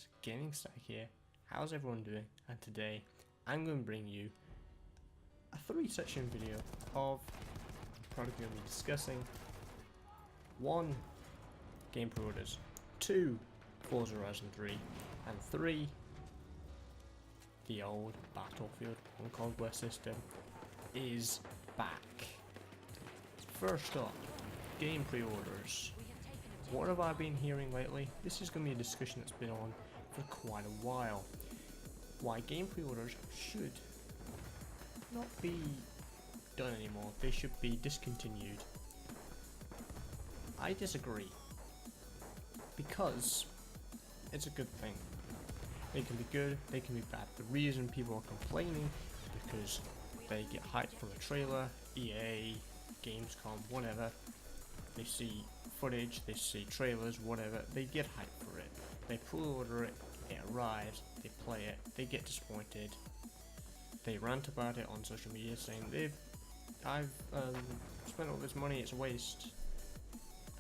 guys, Gaming Stag here. How's everyone doing? And today I'm going to bring you a 3-section video of probably going to be discussing 1. Game pre-orders, 2. Forza Horizon 3, and 3. The old Battlefield and Conquest system is back. First up, game pre-orders. What have I been hearing lately? This is going to be a discussion that's been on for quite a while. Why game pre-orders should not be done anymore. They should be discontinued. I disagree. Because it's a good thing. They can be good, they can be bad. The reason people are complaining is because they get hyped from a trailer, EA, Gamescom, whatever. They see footage, they see trailers, whatever, they get hyped for it. They pre-order it, it arrives, they play it, they get disappointed. They rant about it on social media saying I've spent all this money, it's a waste.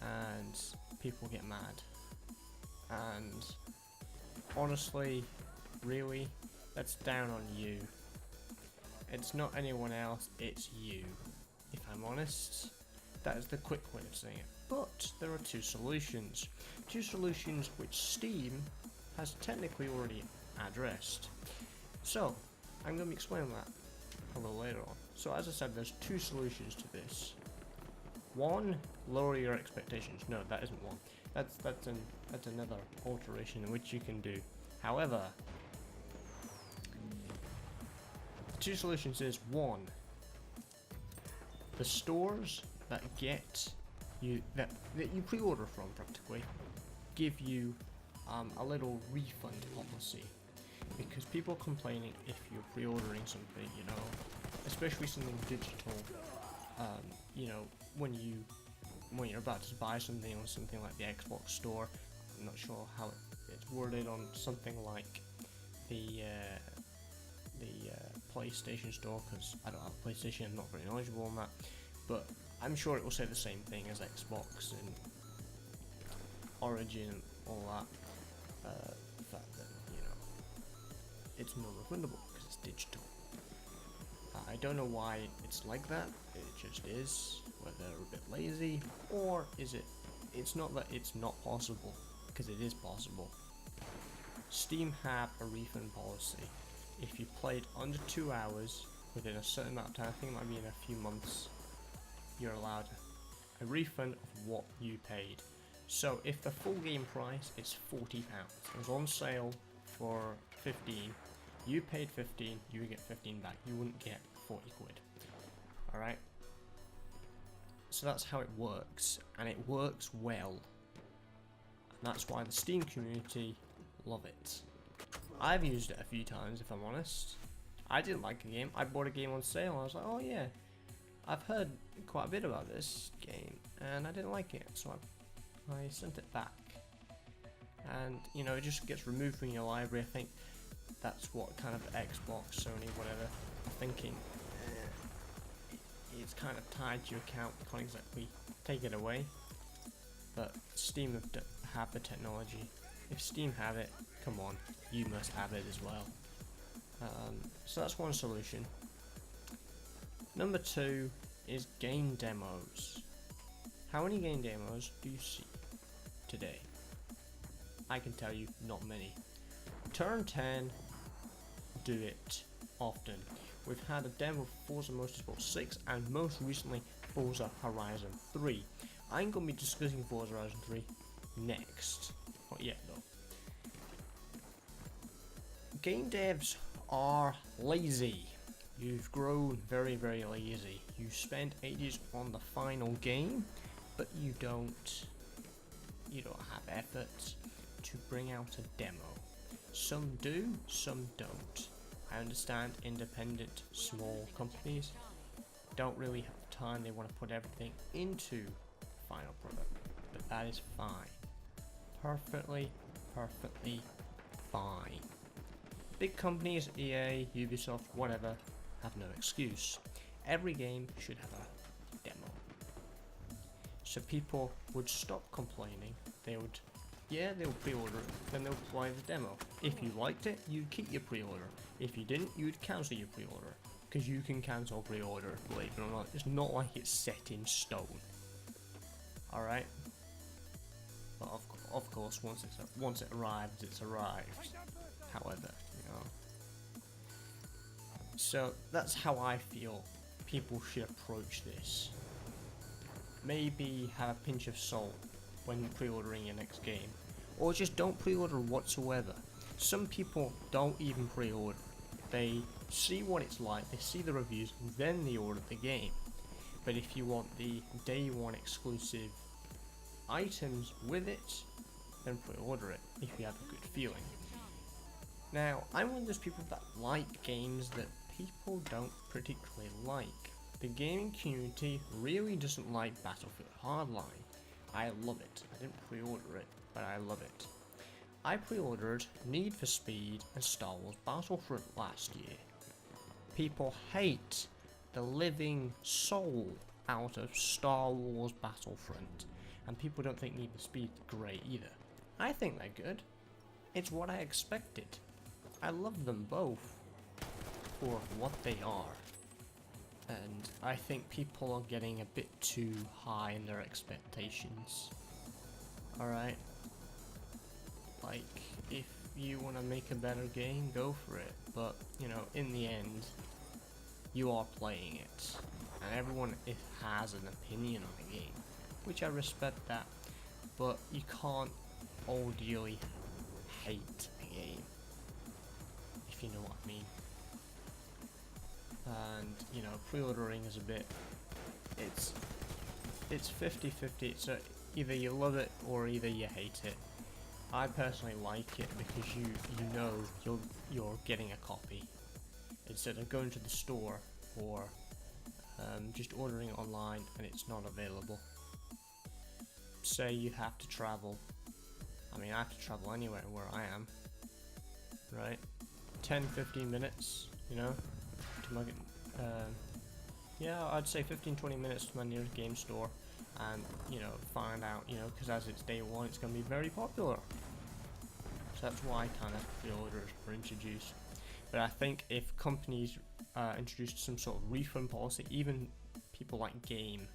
And people get mad. And honestly, really, that's down on you. It's not anyone else, it's you. If I'm honest, that is the quick way of saying it. But there are two solutions. Two solutions which Steam has technically already addressed. So, I'm going to be explaining that a little later on. So as I said, there's two solutions to this. One, lower your expectations. No, that isn't one. That's another alteration in which you can do. However, the two solutions is one, the stores that get you that you pre-order from practically give you a little refund policy, because people are complaining if you're pre-ordering something, you know, especially something digital, you know, when you're about to buy something on something like the Xbox store. I'm not sure how it's worded on something like the PlayStation store, because I don't have a PlayStation, I'm not very knowledgeable on that, but I'm sure it will say the same thing as Xbox and Origin and all that. The fact that, you know, it's non-refundable because it's digital. I don't know why it's like that, it just is, whether they're a bit lazy, or is it's not that it's not possible, because it is possible. Steam have a refund policy. If you played under 2 hours within a certain amount of time, I think it might be in a few months, you're allowed a refund of what you paid. So if the full game price is £40, it was on sale for 15, you paid 15, you would get 15 back, you wouldn't get 40 quid. Alright? So that's how it works, and it works well. And that's why the Steam community love it. I've used it a few times, if I'm honest. I didn't like the game. I bought a game on sale and I was like, oh yeah, I've heard quite a bit about this game and I didn't like it, so I sent it back. And, you know, it just gets removed from your library. I think that's what kind of Xbox, Sony, whatever, are thinking. It's kind of tied to your account, you can't exactly take it away. But Steam have the technology. If Steam have it, come on, you must have it as well. So that's one solution. Number 2 is game demos. How many game demos do you see today? I can tell you, not many. Turn 10 do it often. We've had a demo of Forza Motorsport 6 and most recently Forza Horizon 3. I'm going to be discussing Forza Horizon 3 next. Not yet though. Game devs are lazy. You've grown very, very lazy. You spend ages on the final game, but you don't have effort to bring out a demo. Some do, some don't. I understand independent, small companies don't really have time, they want to put everything into the final product, but that is fine. Perfectly fine. Big companies, EA, Ubisoft, whatever, have no excuse. Every game should have a demo. So people would stop complaining, they would yeah, they'll pre-order it, then they'll play the demo. If you liked it, you'd keep your pre-order. If you didn't, you'd cancel your pre-order. Because you can cancel pre-order, believe it or not. It's not like it's set in stone. Alright? But of course, once it arrives, it's arrived. However, you know. So, that's how I feel people should approach this. Maybe have a pinch of salt when pre-ordering your next game, or just don't pre-order whatsoever. Some people don't even pre-order. They see what it's like, they see the reviews, and then they order the game. But if you want the day one exclusive items with it, then pre-order it if you have a good feeling. Now, I'm one of those people that like games that people don't particularly like. The gaming community really doesn't like Battlefield Hardline. I love it. I didn't pre-order it, but I love it. I pre-ordered Need for Speed and Star Wars Battlefront last year. People hate the living soul out of Star Wars Battlefront, and people don't think Need for Speed is great either. I think they're good. It's what I expected. I love them both for what they are. And I think people are getting a bit too high in their expectations. Alright? Like, if you want to make a better game, go for it. But, you know, in the end, you are playing it. And everyone has an opinion on the game, which I respect that. But you can't ordeally hate a game, if you know what I mean. And, you know, pre-ordering is a bit, it's 50-50, so either you love it or either you hate it. I personally like it because you know you're getting a copy instead of going to the store or just ordering it online and it's not available. Say you have to travel. I mean, I have to travel anywhere where I am, right? 10-15 minutes, you know, to my yeah, I'd say 15-20 minutes to my nearest game store, and you know, find out, you know, because as it's day one, it's going to be very popular. So that's why kind of pre-orders were introduced. But I think if companies introduced some sort of refund policy, even people like Game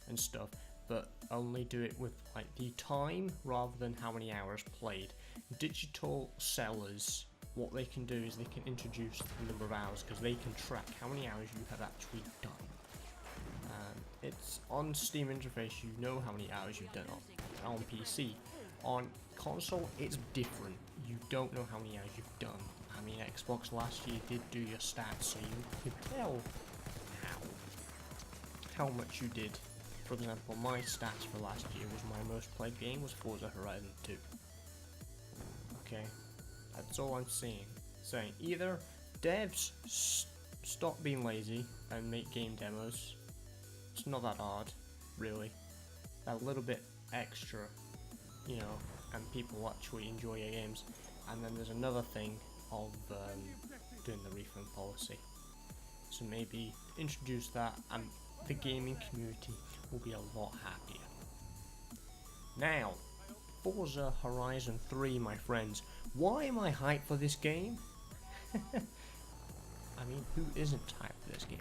and stuff, but only do it with like the time rather than how many hours played. Digital sellers, what they can do is they can introduce the number of hours, because they can track how many hours you have actually done. It's on Steam interface, you know how many hours you've done on PC. On console, it's different. You don't know how many hours you've done. I mean, Xbox last year did do your stats, so you could tell how much you did. For example, my stats for last year was my most played game was Forza Horizon 2. Okay, that's all I'm saying. Either devs stop being lazy and make game demos. It's not that hard, really. A little bit extra, you know, and people actually enjoy your games. And then there's another thing of doing the refund policy. So maybe introduce that, and the gaming community will be a lot happier. Now, Forza Horizon 3, my friends. Why am I hyped for this game? I mean, who isn't hyped for this game?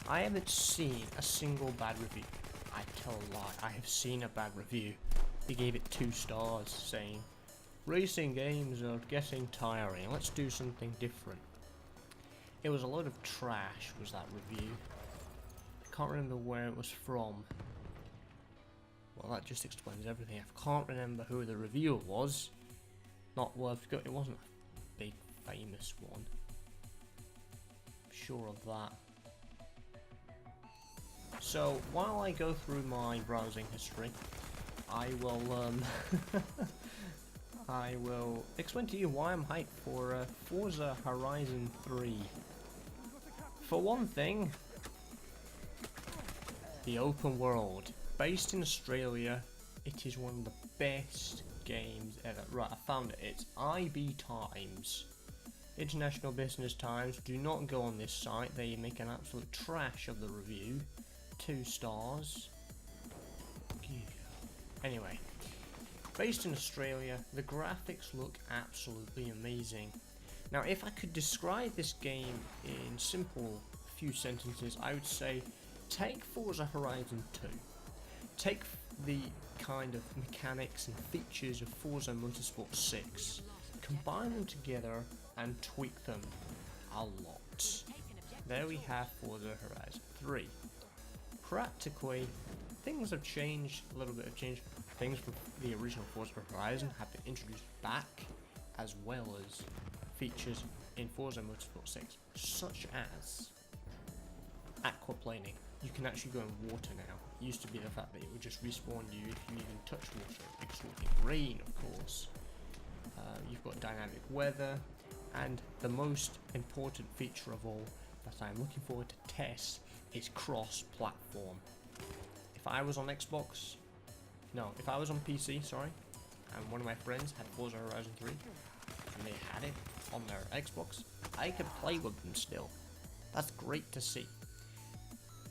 I haven't seen a single bad review. I tell a lie, I have seen a bad review. They gave it 2 stars, saying, racing games are getting tiring, let's do something different. It was a load of trash, was that review. I can't remember where it was from. Well, that just explains everything. I can't remember who the reviewer was. Not worth going. It wasn't a big famous one. I'm sure of that. So while I go through my browsing history, I will I will explain to you why I'm hyped for Forza Horizon 3. For one thing, the open world. Based in Australia, it is one of the best games ever. Right, I found it. It's IB Times. International Business Times. Do not go on this site. They make an absolute trash of the review. 2 stars. Anyway, based in Australia. The graphics look absolutely amazing. Now, if I could describe this game in simple few sentences, I would say take Forza Horizon 2, take the kind of mechanics and features of Forza Motorsport 6, combine them together and tweak them a lot. There we have Forza Horizon 3. Practically, things have changed, a little bit have changed. Things from the original Forza Horizon have been introduced back, as well as features in Forza Motorsport 6, such as aquaplaning. You can actually go in water now. It used to be the fact that it would just respawn you if you even touch water, excluding rain, of course. You've got dynamic weather, and the most important feature of all that I'm looking forward to test is cross-platform. If I was on if I was on PC, sorry, and one of my friends had Forza Horizon 3, and they had it on their Xbox, I could play with them still. That's great to see.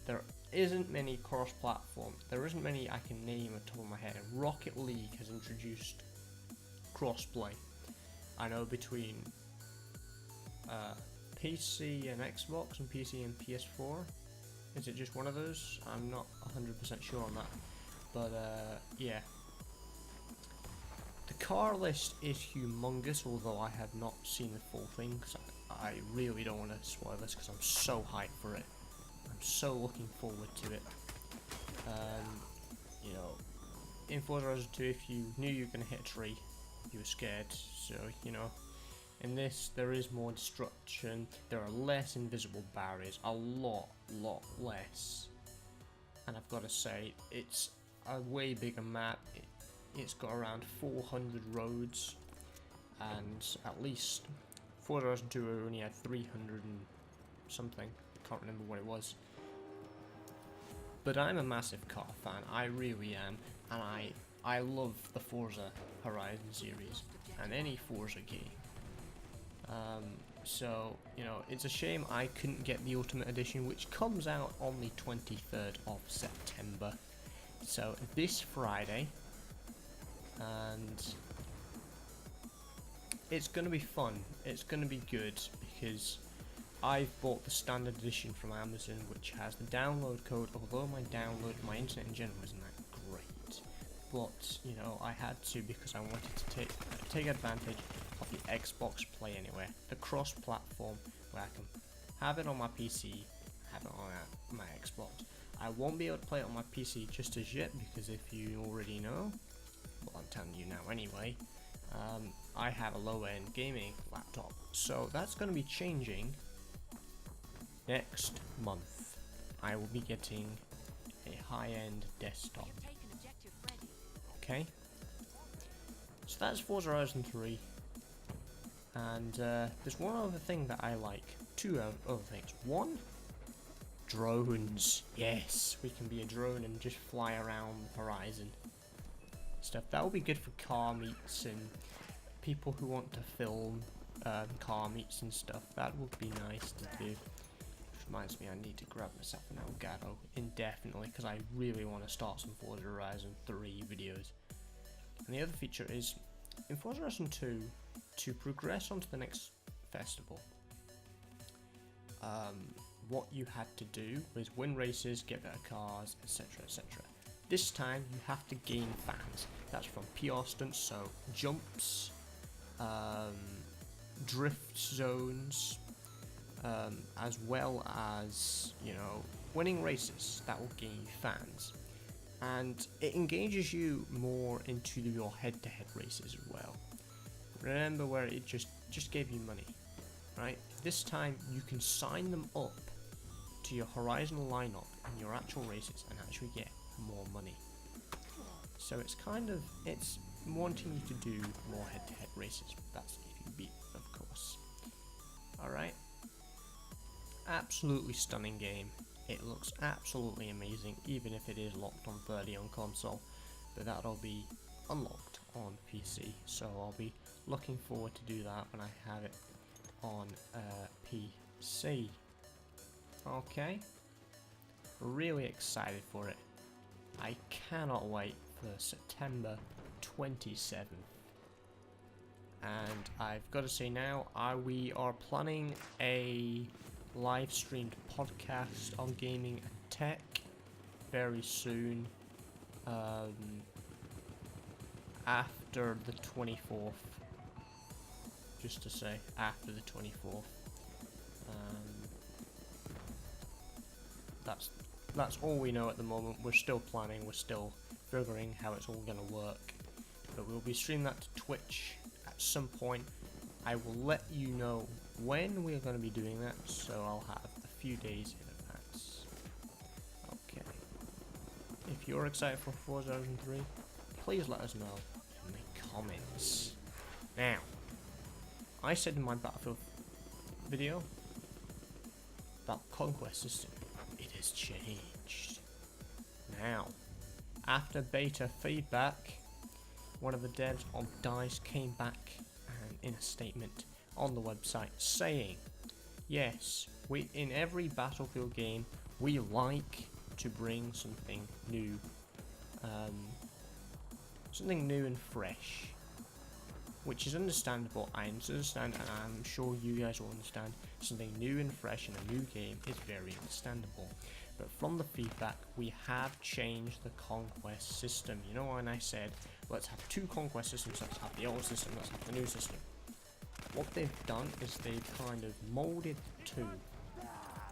There isn't many cross-platform. There isn't many I can name at the top of my head. Rocket League has introduced cross-play. I know between PC and Xbox and PC and PS4. Is it just one of those? I'm not 100% sure on that. But yeah. The car list is humongous, although I have not seen the full thing, because I really don't want to spoil this because I'm so hyped for it. I'm so looking forward to it. You know, in Forza Horizon 2, if you knew you were going to hit a tree, you were scared. So, you know, in this, there is more destruction. There are less invisible barriers, a lot less. And I've got to say, it's a way bigger map. It's got around 400 roads, and at least Forza Horizon 2 only had 300 and something. Can't remember what it was. But I'm a massive car fan, I really am, and I love the Forza Horizon series and any Forza game. So, you know, it's a shame I couldn't get the Ultimate Edition, which comes out on the 23rd of September. So this Friday, and it's going to be fun, it's going to be good, because I've bought the standard edition from Amazon, which has the download code, although my internet in general isn't that great, but, you know, I had to because I wanted to take advantage of the Xbox Play Anywhere, the cross-platform, where I can have it on my PC, have it on my Xbox. I won't be able to play it on my PC just as yet, because if you already know, well, I'm telling you now anyway, I have a low-end gaming laptop, so that's going to be changing next month. I will be getting a high-end desktop. Okay, so that's Forza Horizon 3, and there's one other thing that I like. Two other things. One, drones. Yes, we can be a drone and just fly around Horizon stuff. That will be good for car meets and people who want to film car meets and stuff. That would be nice to do. Which reminds me, I need to grab myself an Elgato indefinitely, because I really want to start some Forza Horizon 3 videos. And the other feature is, in Forza Horizon 2, to progress onto the next festival, what you had to do was win races, get better cars, etc, etc. This time you have to gain fans. That's from PR stunts, so jumps, drift zones, as well as, you know, winning races. That will gain you fans, and it engages you more into your head-to-head races as well. Remember where it just gave you money, right? This time you can sign them up to your Horizon lineup in your actual races and actually get more money. So it's it's wanting you to do more head-to-head races. That's if you beat, of course. Alright. Absolutely stunning game. It looks absolutely amazing, even if it is locked on 30 on console. But that'll be unlocked on PC. So I'll be looking forward to do that when I have it on PC. Okay. Really excited for it. I cannot wait for September 27th. And I've got to say now, we are planning a live streamed podcast on gaming and tech very soon, after the 24th. Just to say, after the 24th. That's all we know at the moment. We're still planning, we're still figuring how it's all gonna work. But we'll be streaming that to Twitch at some point. I will let you know when we're gonna be doing that, so I'll have a few days in advance. Okay. If you're excited for Forza 3, please let us know in the comments. Now, I said in my Battlefield video about Conquest system. It has changed. Now, after beta feedback, one of the devs on DICE came back and in a statement on the website saying, yes, in every Battlefield game, we like to bring something new and fresh. Which is understandable, I understand, and I'm sure you guys will understand. Something new and fresh in a new game is very understandable. But from the feedback, we have changed the Conquest system. You know when I said, let's have two Conquest systems, let's have the old system, let's have the new system. What they've done is they've kind of molded the two.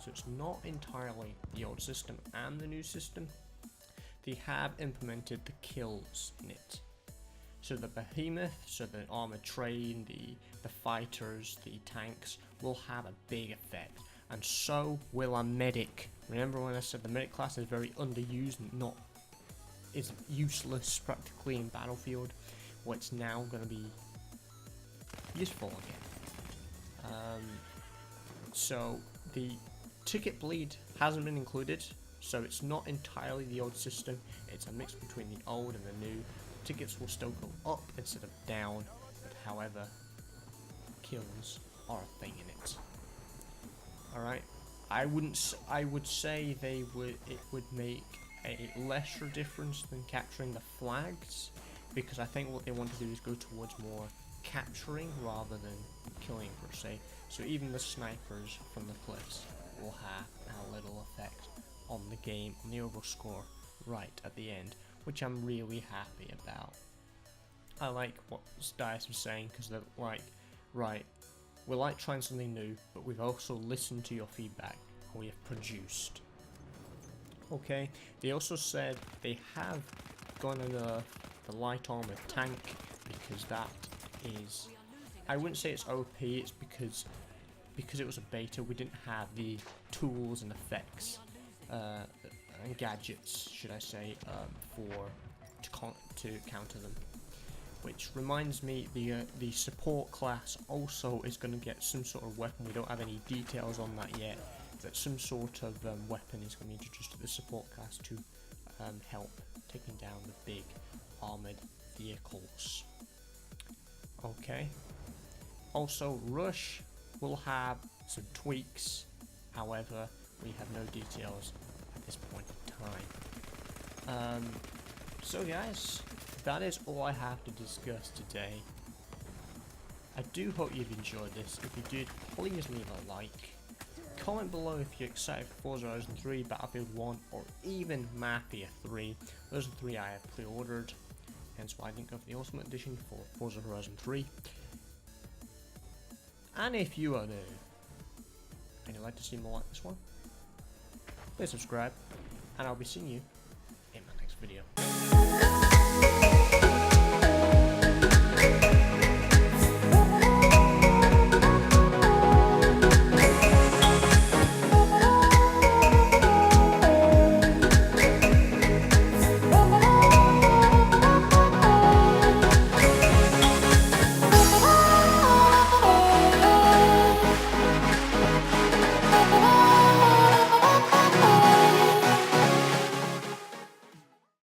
So it's not entirely the old system and the new system. They have implemented the kills in it. So the behemoth, so the armored train, the fighters, the tanks will have a big effect, and so will a medic. Remember when I said the medic class is very underused and is useless practically in Battlefield? Well, it's now going to be useful again. So the ticket bleed hasn't been included, so it's not entirely the old system. It's a mix between the old and the new. Tickets will still go up instead of down, but however, kills are a thing in it. Alright, I would say it would make a lesser difference than capturing the flags, because I think what they want to do is go towards more capturing rather than killing per se. So even the snipers from the cliffs will have a little effect on the game, on the overall score right at the end, which I'm really happy about. I like what DICE was saying, because they're like, right, we like trying something new, but we've also listened to your feedback and we have produced. Okay, they also said they have gone on the light armored tank, because that is, I wouldn't say it's OP, it's because it was a beta, we didn't have the tools and effects and gadgets, should I say, to counter them. Which reminds me, the support class also is going to get some sort of weapon. We don't have any details on that yet. That some sort of weapon is going to be introduced to the support class to help taking down the big armored vehicles. Okay. Also, Rush will have some tweaks. However, we have no details at this point in time. So guys, that is all I have to discuss today. I do hope you've enjoyed this. If you did, please leave a like. Comment below if you're excited for Forza Horizon 3, Battlefield 1, or even Mafia 3. Those are the three I have pre-ordered, hence why I didn't go for the Ultimate Edition for Forza Horizon 3. And if you are new and you'd like to see more like this one, please subscribe, and I'll be seeing you in my next video.